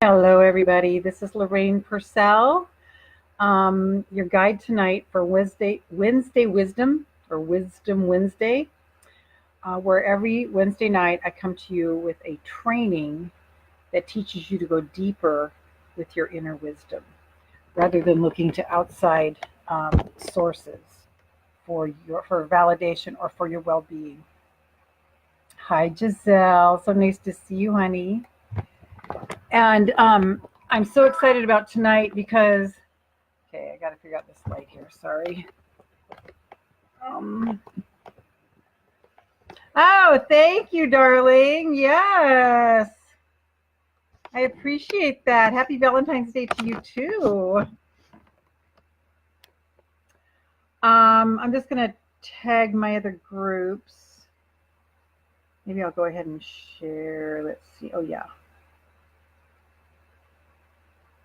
Hello, everybody. This is Lorraine Pursell, your guide tonight for Wednesday Wisdom or Wisdom Wednesday, where every Wednesday night I come to you with a training that teaches you to go deeper with your inner wisdom rather than looking to outside sources for validation or for your well-being. Hi, Giselle. So nice to see you, honey. And I'm so excited about tonight because, okay, I got to figure out this light here. Sorry. Um, oh, thank you, darling. Yes. I appreciate that. Happy Valentine's Day to you, too. I'm just going to tag my other groups. Maybe I'll go ahead and share. Let's see. Oh, yeah.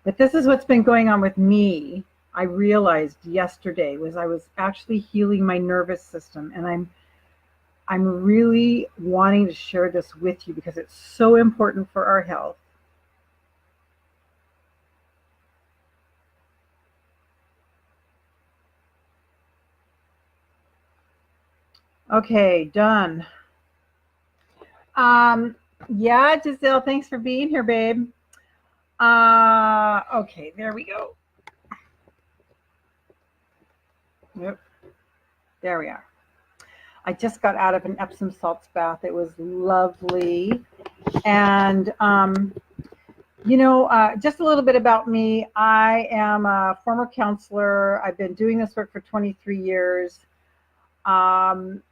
But this is what's been going on with me. I realized yesterday was I was actually healing my nervous system, and I'm really wanting to share this with you because it's so important for our health. Okay, done. Yeah, Giselle, thanks for being here, babe. Okay, there we go. Yep, there we are. I just got out of an Epsom salts bath. It was lovely. And, just a little bit about me. I am a former counselor. I've been doing this work for 23 years. I'm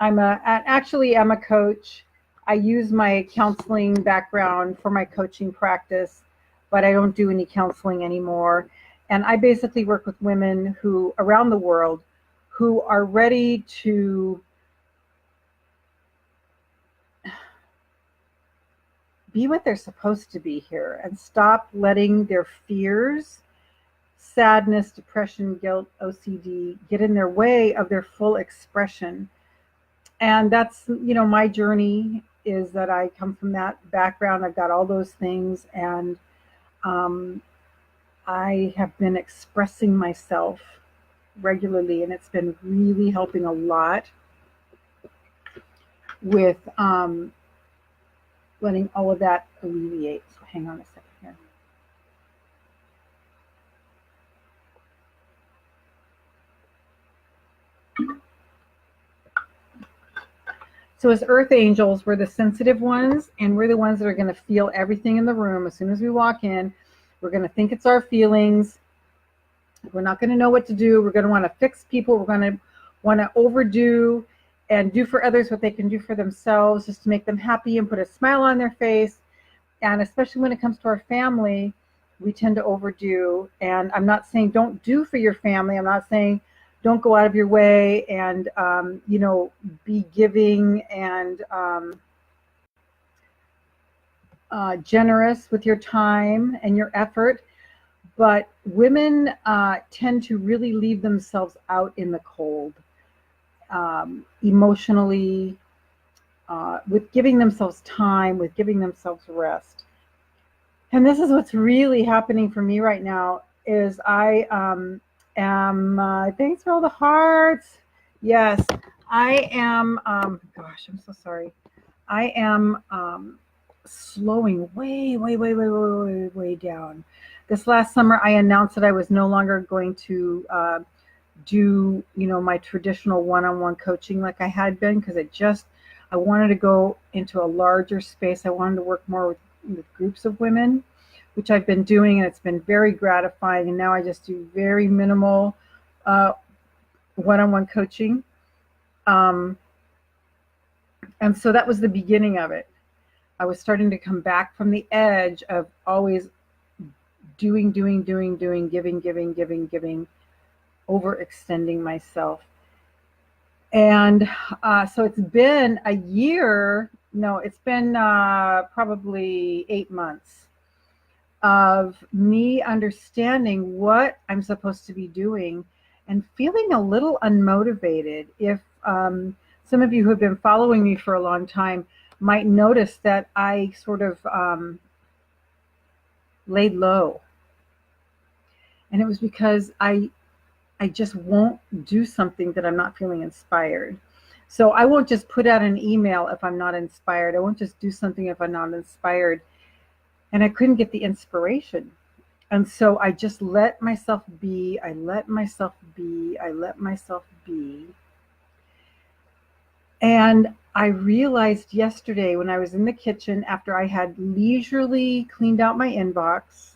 a coach. I use my counseling background for my coaching practice, but I don't do any counseling anymore. And I basically work with women who around the world who are ready to be what they're supposed to be here and stop letting their fears, sadness, depression, guilt, OCD get in their way of their full expression. And that's, my journey is that I come from that background. I've got all those things, and I have been expressing myself regularly, and it's been really helping a lot with letting all of that alleviate. So hang on a second here. So as earth angels, we're the sensitive ones, and we're the ones that are going to feel everything in the room. As soon as we walk in, we're going to think it's our feelings. We're not going to know what to do. We're going to want to fix people. We're going to want to overdo and do for others what they can do for themselves, just to make them happy and put a smile on their face. And especially when it comes to our family, we tend to overdo. And I'm not saying don't do for your family. I'm not saying don't go out of your way and, be giving and generous with your time and your effort. But women tend to really leave themselves out in the cold, emotionally, with giving themselves time, with giving themselves rest. And this is what's really happening for me right now is I thanks for all the hearts. Yes, I am, gosh, I'm so sorry. I am slowing way down. This last summer, I announced that I was no longer going to do, my traditional one-on-one coaching like I had been, because I wanted to go into a larger space. I wanted to work more with groups of women, which I've been doing, and it's been very gratifying. And now I just do very minimal one-on-one coaching. And so that was the beginning of it. I was starting to come back from the edge of always doing, giving, overextending myself. And so it's been a year. No, it's been probably 8 months of me understanding what I'm supposed to be doing and feeling a little unmotivated. If some of you who have been following me for a long time might notice that I sort of laid low. And it was because I just won't do something that I'm not feeling inspired. So I won't just put out an email if I'm not inspired. I won't just do something if I'm not inspired. And I couldn't get the inspiration. And so I just let myself be. I let myself be. I let myself be. And I realized yesterday when I was in the kitchen after I had leisurely cleaned out my inbox,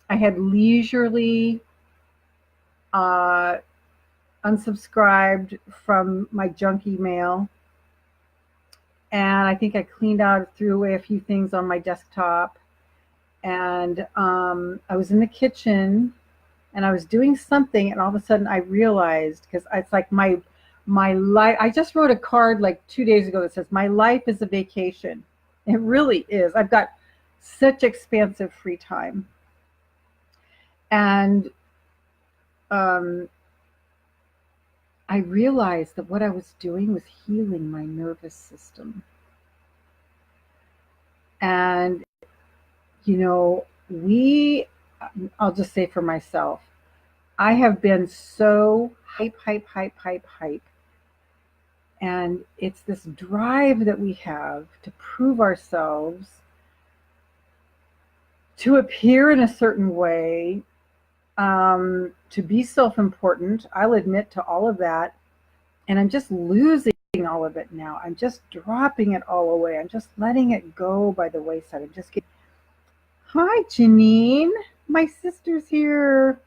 I had leisurely uh, unsubscribed from my junk email. And I think I cleaned out, threw away a few things on my desktop. And I was in the kitchen and I was doing something. And all of a sudden I realized, because it's like my life, I just wrote a card like 2 days ago that says, my life is a vacation. It really is. I've got such expansive free time. And I realized that what I was doing was healing my nervous system. And, you know, I'll just say for myself, I have been so hype. And it's this drive that we have to prove ourselves, to appear in a certain way, to be self-important. I'll admit to all of that. And I'm just losing all of it now. I'm just dropping it all away. I'm just letting it go by the wayside. I'm just getting, hi, Janine. My sister's here.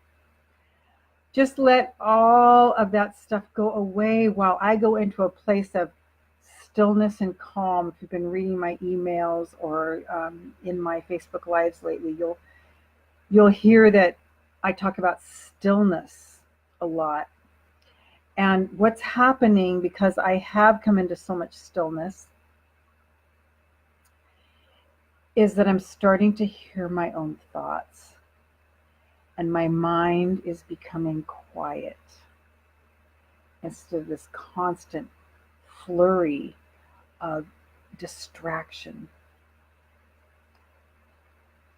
Just let all of that stuff go away while I go into a place of stillness and calm. If you've been reading my emails or in my Facebook Lives lately, you'll hear that I talk about stillness a lot. And what's happening, because I have come into so much stillness, is that I'm starting to hear my own thoughts. And my mind is becoming quiet instead of this constant flurry of distraction.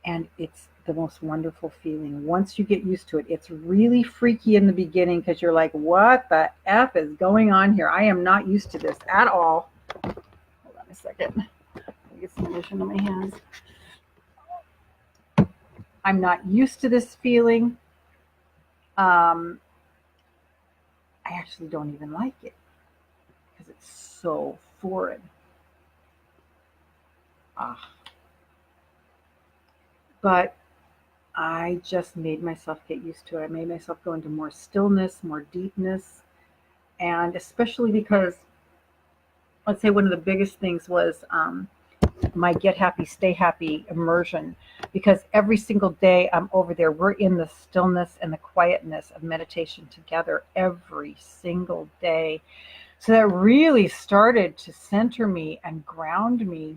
And it's the most wonderful feeling. Once you get used to it, it's really freaky in the beginning because you're like, what the F is going on here? I am not used to this at all. Hold on a second. Let me get some lotion on my hands. I'm not used to this feeling. I actually don't even like it because it's so foreign. But I just made myself get used to it. I made myself go into more stillness, more deepness. And especially because, let's say one of the biggest things was my Get Happy, Stay Happy immersion. Because every single day I'm over there, we're in the stillness and the quietness of meditation together every single day. So that really started to center me and ground me.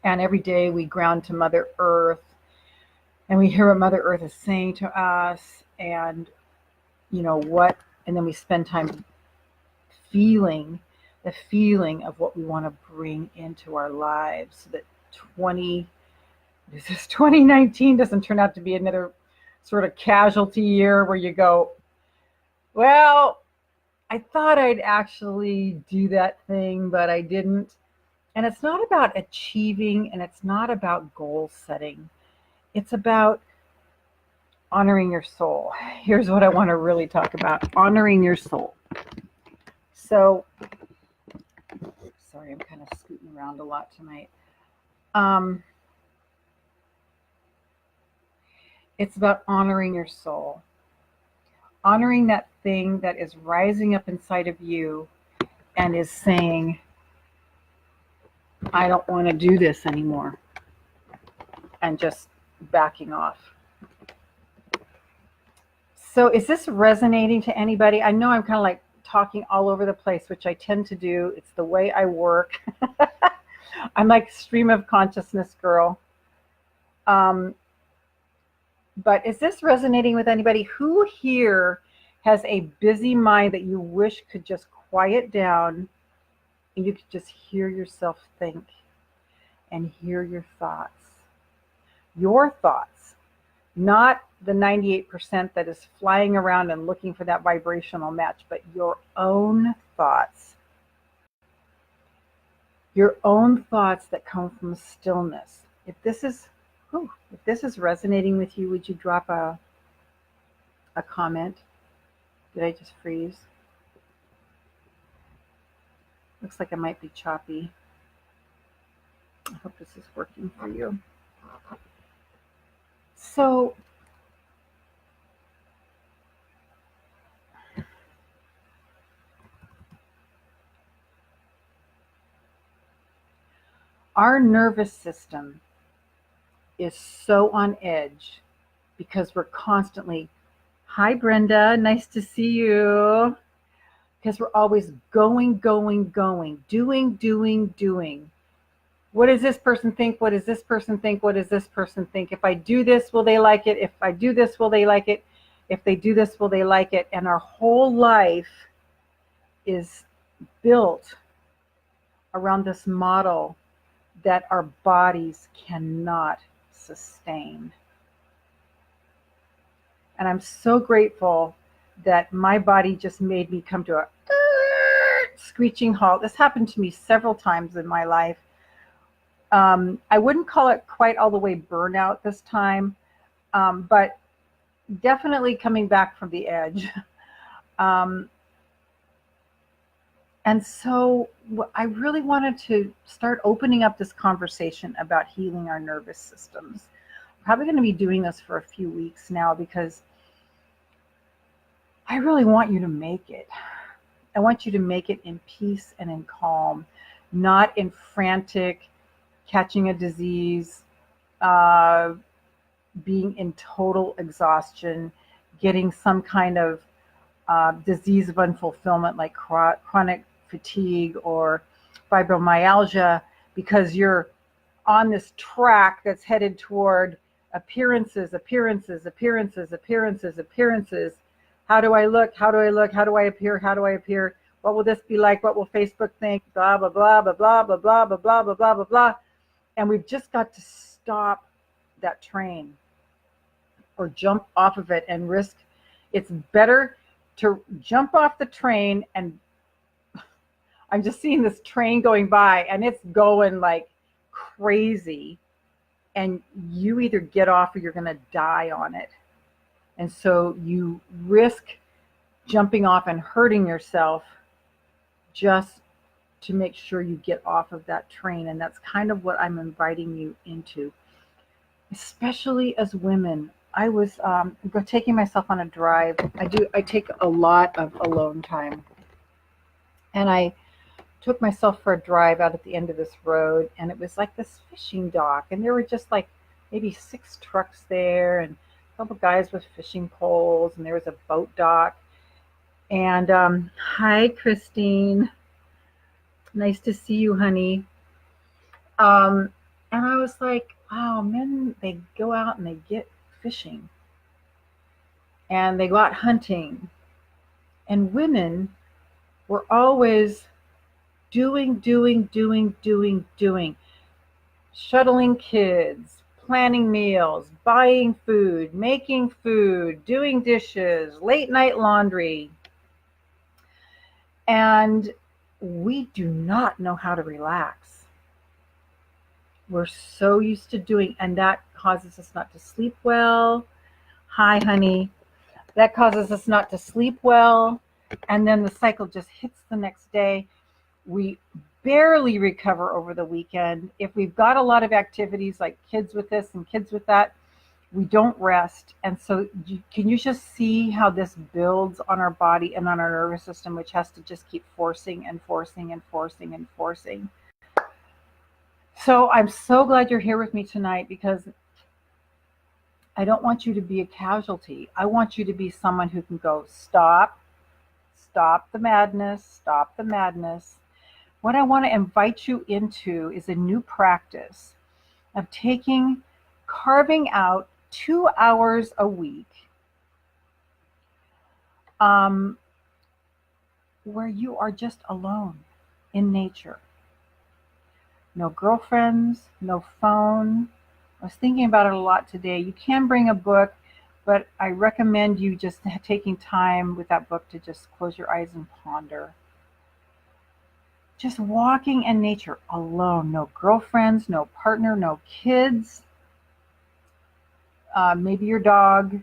And every day we ground to Mother Earth. And we hear what Mother Earth is saying to us, and and then we spend time feeling the feeling of what we want to bring into our lives, so that 2019 doesn't turn out to be another sort of casualty year where you go, well, I thought I'd actually do that thing, but I didn't. And it's not about achieving, and it's not about goal setting. It's about honoring your soul. Here's what I want to really talk about: honoring your soul. So, sorry, I'm kind of scooting around a lot tonight. It's about honoring your soul. Honoring that thing that is rising up inside of you and is saying, I don't want to do this anymore. And just backing off. So is this resonating to anybody? I know I'm kind of like talking all over the place, which I tend to do. It's the way I work. I'm like stream of consciousness girl. But is this resonating with anybody? Who here has a busy mind that you wish could just quiet down and you could just hear yourself think and hear your thoughts? your thoughts, not the 98% that is flying around and looking for that vibrational match, but your own thoughts. Your own thoughts that come from stillness. If this is resonating with you, would you drop a comment? Did I just freeze? Looks like I might be choppy. I hope this is working for you. So, our nervous system is so on edge because we're constantly, hi Brenda, nice to see you. Because we're always going, doing. What does this person think? What does this person think? What does this person think? If I do this, will they like it? If I do this, will they like it? If they do this, will they like it? And our whole life is built around this model that our bodies cannot sustain. And I'm so grateful that my body just made me come to a screeching halt. This happened to me several times in my life. I wouldn't call it quite all the way burnout this time, but definitely coming back from the edge. And so I really wanted to start opening up this conversation about healing our nervous systems. I'm probably going to be doing this for a few weeks now because I really want you to make it. I want you to make it in peace and in calm, not in frantic, catching a disease, being in total exhaustion, getting some kind of disease of unfulfillment like chronic fatigue or fibromyalgia because you're on this track that's headed toward appearances. How do I look? How do I look? How do I appear? How do I appear? What will this be like? What will Facebook think? Blah, blah, blah, blah, blah, blah, blah, blah, blah, blah, blah, blah, blah. And we've just got to stop that train or jump off of it and risk. It's better to jump off the train, and I'm just seeing this train going by and it's going like crazy, and you either get off or you're going to die on it. And so you risk jumping off and hurting yourself just to make sure you get off of that train. And that's kind of what I'm inviting you into, especially as women. I was taking myself on a drive. I take a lot of alone time. And I took myself for a drive out at the end of this road, and it was like this fishing dock, and there were just like maybe 6 trucks there and a couple guys with fishing poles, and there was a boat dock. And hi Christine, nice to see you, honey. And I was like, wow, men, they go out and they get fishing and they go out hunting, and women were always doing, shuttling kids, planning meals, buying food, making food, doing dishes, late night laundry. And we do not know how to relax. We're so used to doing, and that causes us not to sleep well. Hi, honey. That causes us not to sleep well. And then the cycle just hits the next day. We barely recover over the weekend. If we've got a lot of activities like kids with this and kids with that, we don't rest. And so can you just see how this builds on our body and on our nervous system, which has to just keep forcing and forcing and forcing and forcing. So I'm so glad you're here with me tonight, because I don't want you to be a casualty. I want you to be someone who can go, stop the madness, stop the madness. What I want to invite you into is a new practice of carving out 2 hours a week where you are just alone in nature. No girlfriends, no phone, I was thinking about it a lot today. You can bring a book, but I recommend you just taking time with that book to just close your eyes and ponder. Just walking in nature alone, no girlfriends, no partner, no kids, maybe your dog,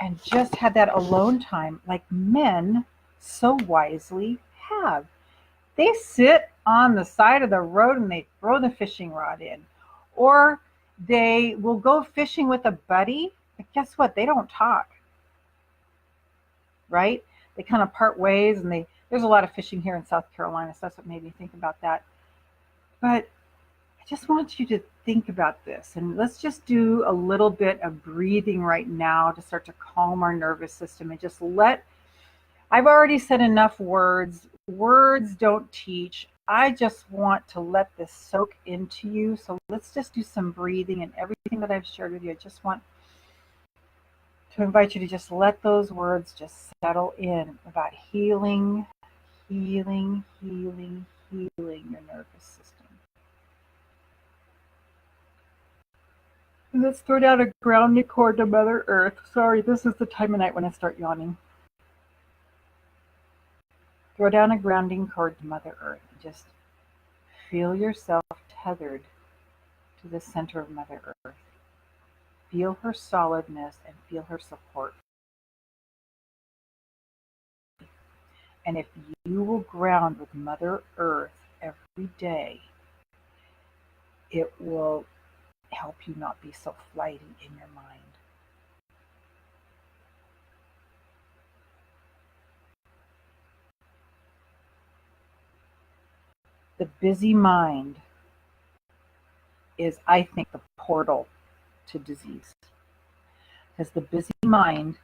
and just had that alone time like men so wisely have. They sit on the side of the road and they throw the fishing rod in. Or they will go fishing with a buddy, but guess what? They don't talk, right? They kind of part ways, and there's a lot of fishing here in South Carolina, so that's what made me think about that. But I just want you to think about this, and let's just do a little bit of breathing right now to start to calm our nervous system and just I've already said enough words. Words don't teach. I just want to let this soak into you. So let's just do some breathing, and everything that I've shared with you, I just want to invite you to just let those words just settle in about healing, healing, healing, healing your nervous system. And let's throw down a grounding cord to Mother Earth. Sorry, this is the time of night when I start yawning. Throw down a grounding cord to Mother Earth. Just feel yourself tethered to the center of Mother Earth. Feel her solidness and feel her support. And if you will ground with Mother Earth every day, it will help you not be so flighty in your mind. The busy mind is, I think, the portal to disease. Because the busy mind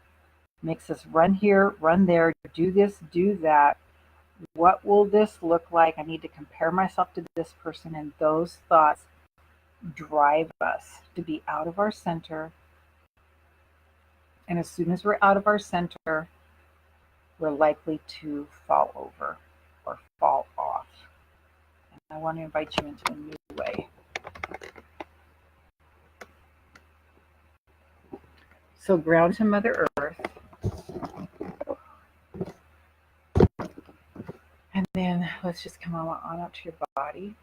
makes us run here, run there, do this, do that. What will this look like? I need to compare myself to this person. And those thoughts drive us to be out of our center. And as soon as we're out of our center, we're likely to fall over or fall off. And I want to invite you into a new way. So ground to Mother Earth. And then let's just come on up to your body.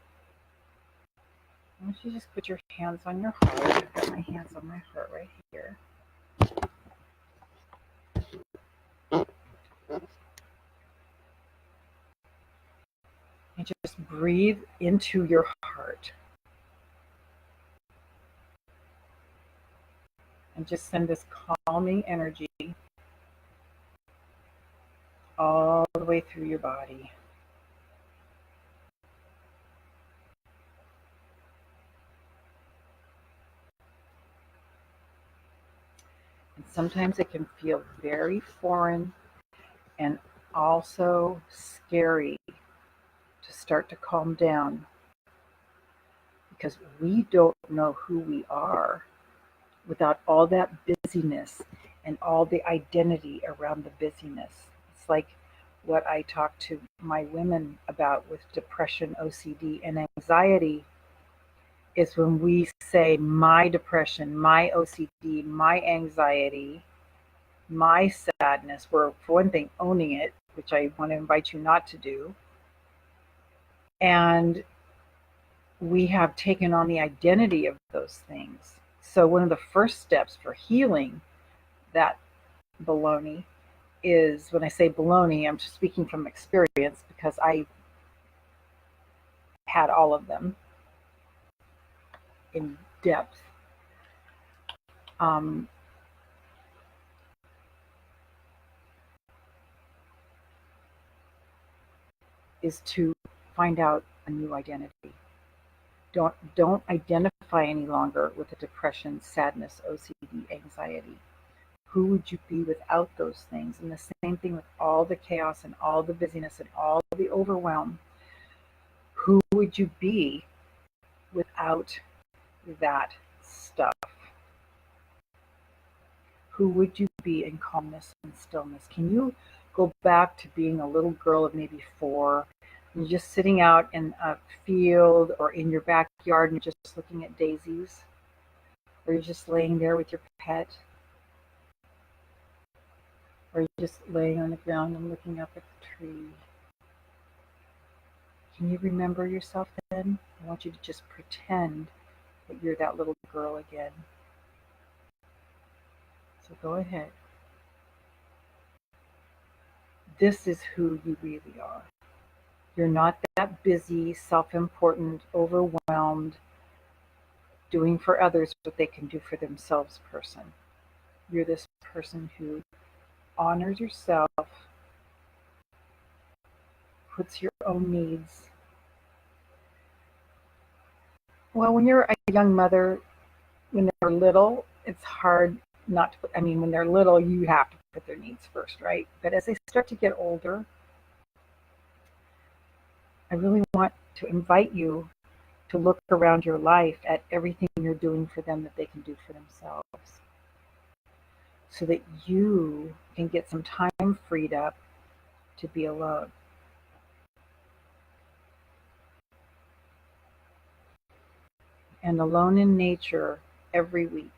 Why don't you just put your hands on your heart? I've got my hands on my heart right here. And just breathe into your heart. And just send this calming energy all the way through your body. And sometimes it can feel very foreign and also scary to start to calm down, because we don't know who we are without all that busyness and all the identity around the busyness. It's like what I talk to my women about with depression, OCD, and anxiety is when we say my depression, my OCD, my anxiety, my sadness, we're, for one thing, owning it, which I want to invite you not to do. And we have taken on the identity of those things. So one of the first steps for healing that baloney is, when I say baloney, I'm just speaking from experience because I had all of them in depth. Is to find out a new identity. Don't identify any longer with the depression, sadness, OCD, anxiety. Who would you be without those things? And the same thing with all the chaos and all the busyness and all the overwhelm. Who would you be without that stuff? Who would you be in calmness and stillness? Can you go back to being a little girl of maybe 4, You're just sitting out in a field or in your backyard and you're just looking at daisies, or you're just laying there with your pet, or you're just laying on the ground and looking up at the tree. Can you remember yourself then? I want you to just pretend that you're that little girl again. So go ahead. This is who you really are. You're not that busy, self-important, overwhelmed, doing for others what they can do for themselves person. You're this person who honors yourself, puts your own needs. Well, when you're a young mother, when they're little, it's hard not to put, when they're little, you have to put their needs first, right? But as they start to get older, I really want to invite you to look around your life at everything you're doing for them that they can do for themselves, so that you can get some time freed up to be alone. And alone in nature every week.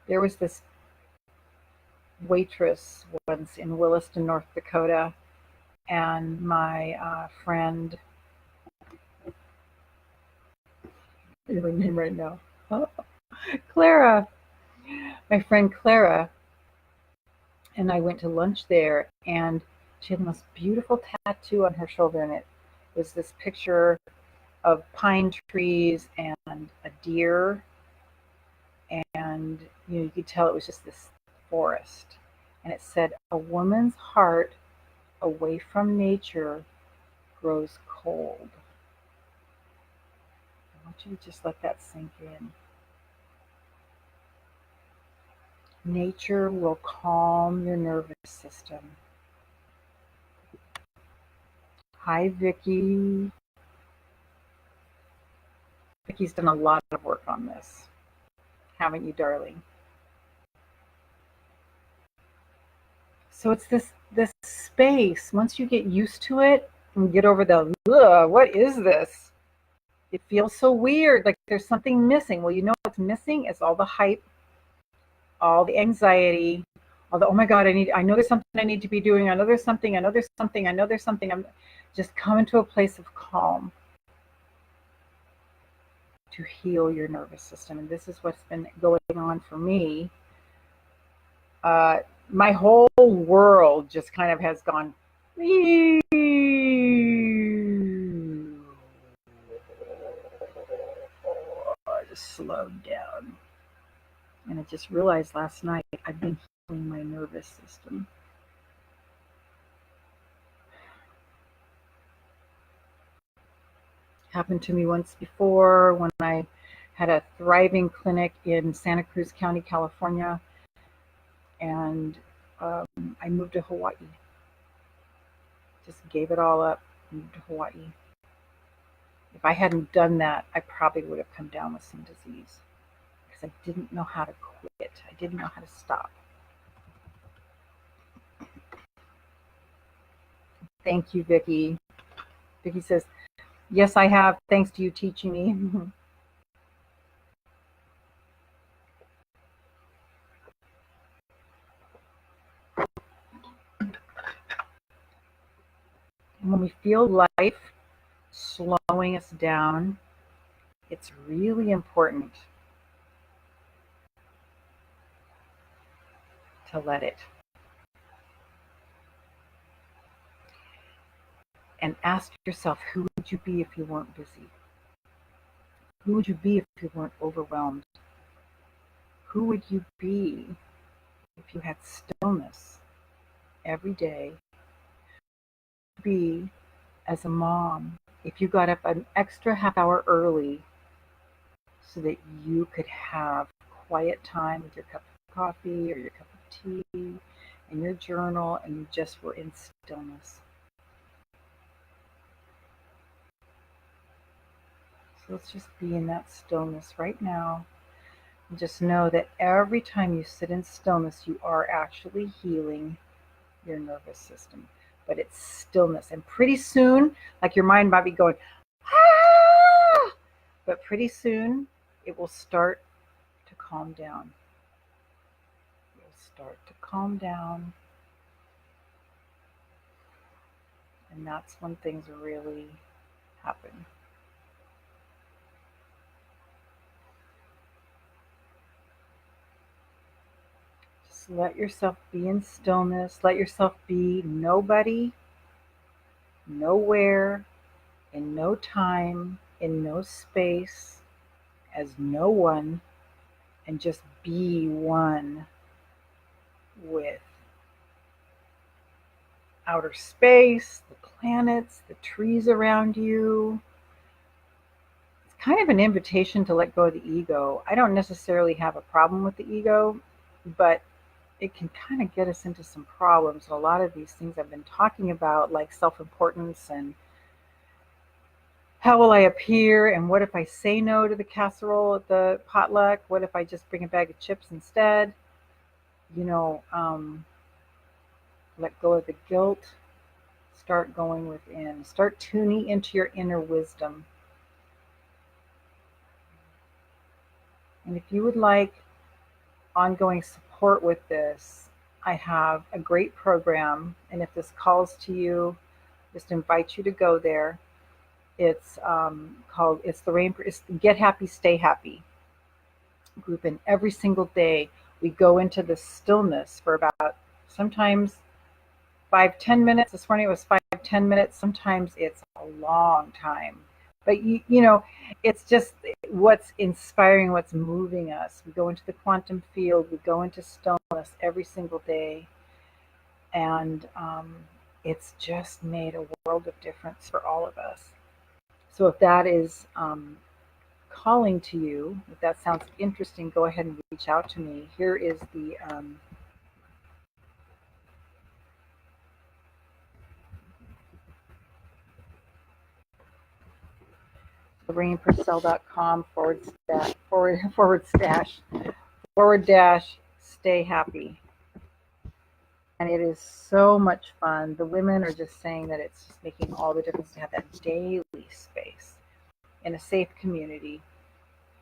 There was this waitress once in Williston, North Dakota, and my friend, her name right now, Clara, my friend Clara, and I went to lunch there, and she had the most beautiful tattoo on her shoulder, and it was this picture of pine trees and a deer, and you could tell it was just this forest, and it said, "A woman's heart away from nature grows cold." I want you to just let that sink in. Nature will calm your nervous system. Hi, Vicki. Vicki's done a lot of work on this, haven't you, darling? So it's this space. Once you get used to it and get over the, what is this? It feels so weird, like there's something missing. Well, you know what's missing is all the hype, all the anxiety, all the, oh my God, I know there's something I need to be doing. I know there's something. I'm just coming to a place of calm to heal your nervous system. And this is what's been going on for me. My whole world just kind of has gone, I just slowed down. And I just realized last night I've been healing my nervous system. Happened to me once before when I had a thriving clinic in Santa Cruz County, California, and I moved to Hawaii. Just gave it all up, moved to Hawaii. If I hadn't done that, I probably would have come down with some disease because I didn't know how to quit. I didn't know how to stop. Thank you, Vicki. Vicki says, yes, I have, thanks to you teaching me. When we feel life slowing us down, it's really important to let it. And ask yourself, who would you be if you weren't busy? Who would you be if you weren't overwhelmed? Who would you be if you had stillness every day? Be as a mom if you got up an extra half hour early so that you could have quiet time with your cup of coffee or your cup of tea and your journal, and you just were in stillness. So let's just be in that stillness right now. And just know that every time you sit in stillness, you are actually healing your nervous system. but it's stillness. And pretty soon, like your mind might be going, ah, but pretty soon it will start to calm down. It will start to calm down. And that's when things really happen. Just let yourself be in stillness. Let yourself be nobody, nowhere, in no time, in no space, as no one, and just be one with outer space, the planets, the trees around you. It's kind of an invitation to let go of the ego. I don't necessarily have a problem with the ego, but it can kind of get us into some problems. A lot of these things I've been talking about, like self-importance and how will I appear, and what if I say no to the casserole at the potluck? What if I just bring a bag of chips instead? You know, let go of the guilt. Start going within. Start tuning into your inner wisdom. And if you would like ongoing support with this, I have a great program. And if this calls to you, just invite you to go there. It's called, it's the Get Happy, Stay Happy group. And every single day we go into the stillness for about sometimes 5-10 minutes. This morning it was 5-10 minutes. Sometimes it's a long time. But you know, it's just what's inspiring, what's moving us. We go into the quantum field, we go into stillness every single day. And it's just made a world of difference for all of us. So if that is calling to you, if that sounds interesting, go ahead and reach out to me. Here is the LorrainePursell.com forward dash stay happy. And it is so much fun. The women are just saying that it's just making all the difference to have that daily space in a safe community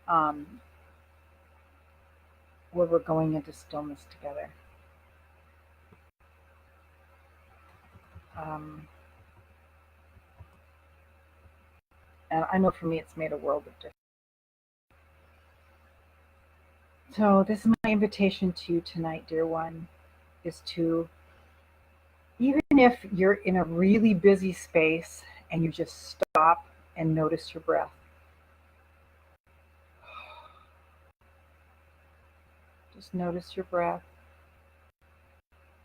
where we're going into stillness together. And I know for me it's made a world of difference. So this is my invitation to you tonight, dear one, is to, even if you're in a really busy space and you just stop and notice your breath. Just notice your breath.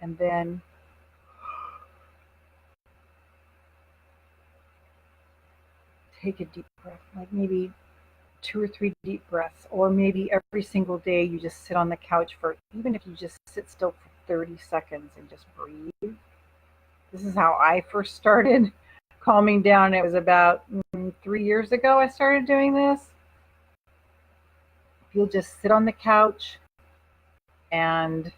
And then take a deep breath, like maybe 2 or 3 deep breaths, or maybe every single day you just sit on the couch for, even if you just sit still for 30 seconds and just breathe. This is how I first started calming down. It was about 3 years ago I started doing this. If you'll just sit on the couch and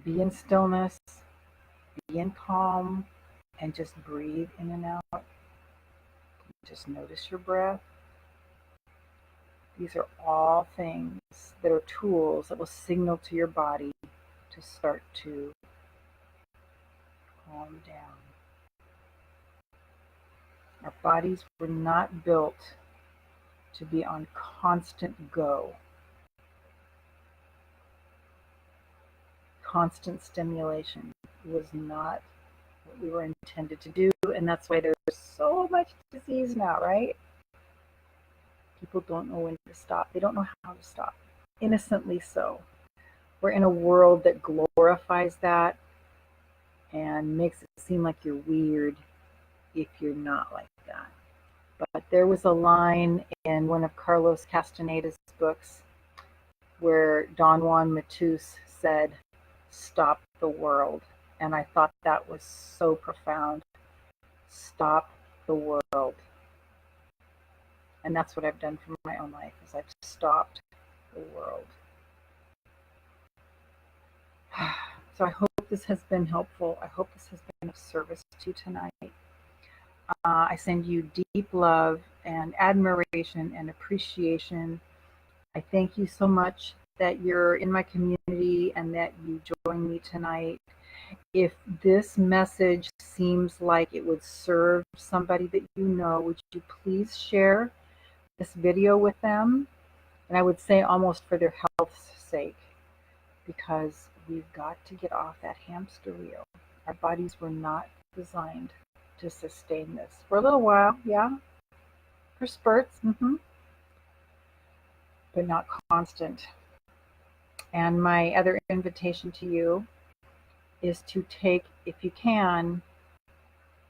be in stillness, be in calm, and just breathe in and out. Just notice your breath. These are all things that are tools that will signal to your body to start to calm down. Our bodies were not built to be on constant go, constant stimulation was not what we were intended to do, and that's why there's so much disease now, right? People don't know when to stop. They don't know how to stop. Innocently so. We're in a world that glorifies that and makes it seem like you're weird if you're not like that. But there was a line in one of Carlos Castaneda's books where Don Juan Matus said, "Stop the world." And I thought that was so profound. Stop the world. And that's what I've done for my own life, is I've stopped the world. So I hope this has been helpful. I hope this has been of service to you tonight. I send you deep love and admiration and appreciation. I thank you so much that you're in my community and that you joined me tonight. If this message seems like it would serve somebody that you know, would you please share this video with them? And I would say almost for their health's sake, because we've got to get off that hamster wheel. Our bodies were not designed to sustain this. For a little while, yeah, for spurts, but not constant. And my other invitation to you is to take, if you can,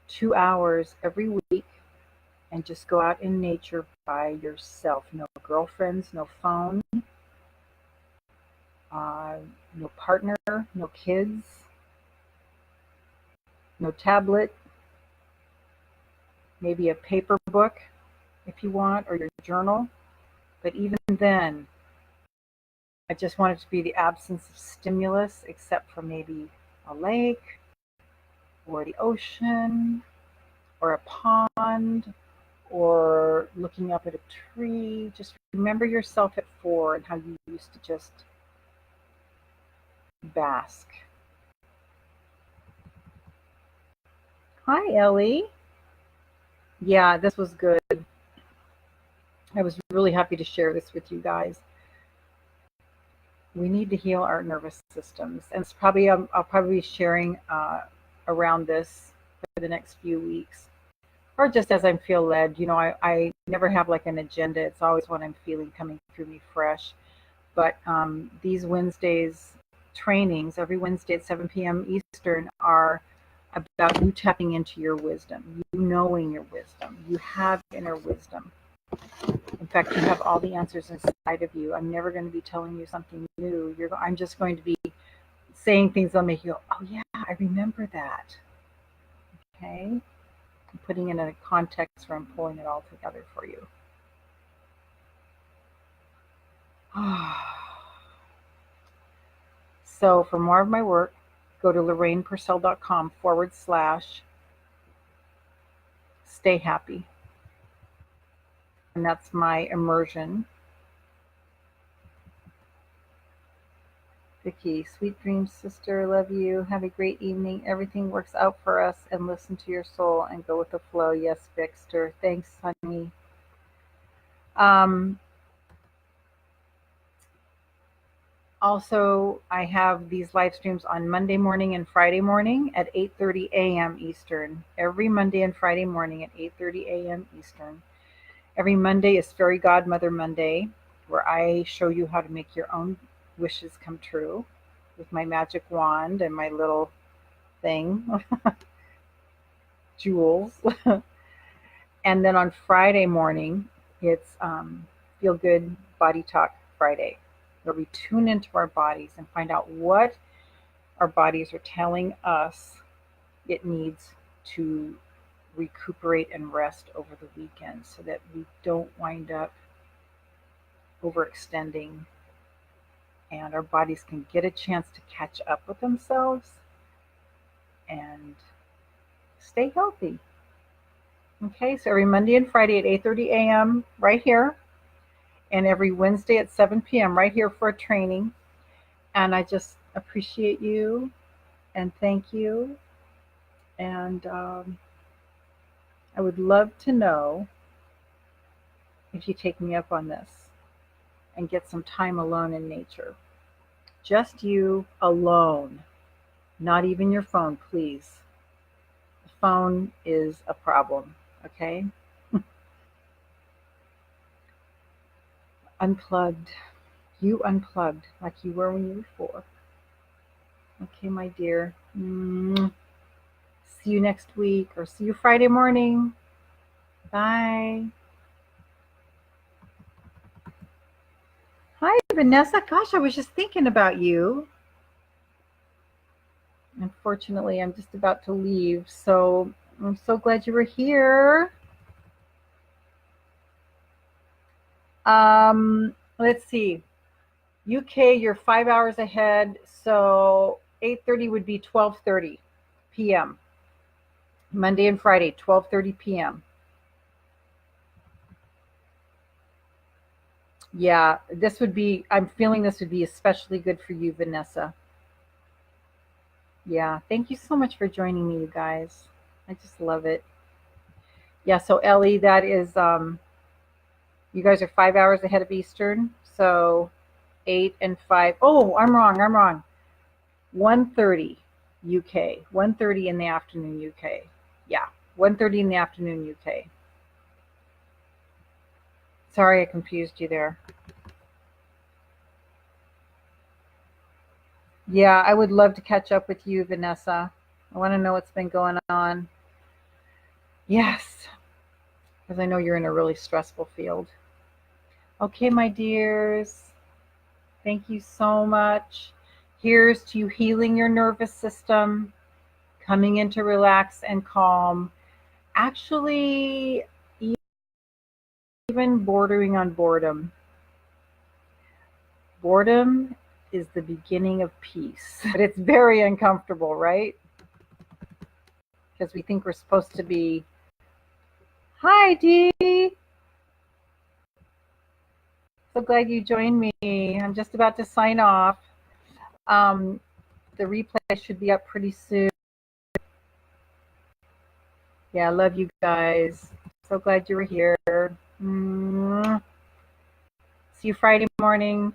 2 hours every week and just go out in nature by yourself. No girlfriends, no phone, no partner, no kids, no tablet, maybe a paper book if you want, or your journal. But even then, I just want it to be the absence of stimulus, except for maybe a lake or the ocean or a pond or looking up at a tree. Just remember yourself at 4 and how you used to just bask. Hi, Ellie. Yeah, this was good. I was really happy to share this with you guys. We need to heal our nervous systems, and it's probably I'll probably be sharing around this for the next few weeks, or just as I feel led. You know, I never have like an agenda. It's always what I'm feeling coming through me fresh. But these Wednesdays trainings, every Wednesday at 7 p.m. Eastern, are about you tapping into your wisdom, you knowing your wisdom. You have inner wisdom. In fact, you have all the answers inside of you. I'm never going to be telling you something new. I'm just going to be saying things that'll make you go, oh yeah, I remember that. Okay? I'm putting it in a context where I'm pulling it all together for you. So for more of my work, go to lorrainepurcell.com/stay happy. And that's my immersion. Vicky, sweet dreams, sister. Love you. Have a great evening. Everything works out for us, and listen to your soul and go with the flow. Yes, Victor. Thanks, honey. Also, I have these live streams on Monday morning and Friday morning at 8:30 a.m. Eastern. Every Monday and Friday morning at 8:30 a.m. Eastern. Every Monday is Fairy Godmother Monday, where I show you how to make your own wishes come true with my magic wand and my little thing, jewels. And then on Friday morning, it's Feel Good Body Talk Friday, where we tune into our bodies and find out what our bodies are telling us it needs to recuperate and rest over the weekend, so that we don't wind up overextending and our bodies can get a chance to catch up with themselves and stay healthy. Okay, so every Monday and Friday at 8:30 a.m. right here, and every Wednesday at 7 p.m. right here for a training. And I just appreciate you and thank you. And I would love to know if you take me up on this and get some time alone in nature. Just you alone, not even your phone, please. The phone is a problem, okay? Unplugged. You unplugged like you were when you were 4. Okay, my dear. See you next week, or see you Friday morning. Bye. Hi, Vanessa. Gosh, I was just thinking about you. Unfortunately, I'm just about to leave, so I'm so glad you were here. Let's see. UK, you're 5 hours ahead, so 8:30 would be 12:30 p.m. Monday and Friday, 12:30 p.m. Yeah, this would be, I'm feeling this would be especially good for you, Vanessa. Yeah, thank you so much for joining me, you guys. I just love it. Yeah, so Ellie, that is, you guys are 5 hours ahead of Eastern. So 8 and 5. Oh, I'm wrong. 1:30 UK. 1:30 in the afternoon UK. Yeah, 1:30 in the afternoon UK. Sorry, I confused you there. Yeah, I would love to catch up with you, Vanessa. I want to know what's been going on. Yes, because I know you're in a really stressful field. Okay, my dears, thank you so much. Here's to you healing your nervous system, coming into relax and calm. Actually, even bordering on boredom. Boredom is the beginning of peace, but it's very uncomfortable, right? Because we think we're supposed to be, hi, Dee. So glad you joined me. I'm just about to sign off. Um, the replay should be up pretty soon. Yeah, I love you guys. So glad you were here. See you Friday morning.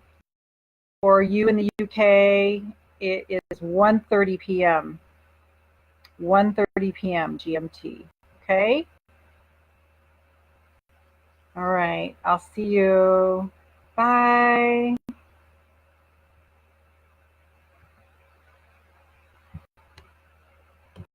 For you in the UK, it is 1:30 p.m. 1:30 p.m. GMT. Okay? All right. I'll see you. Bye.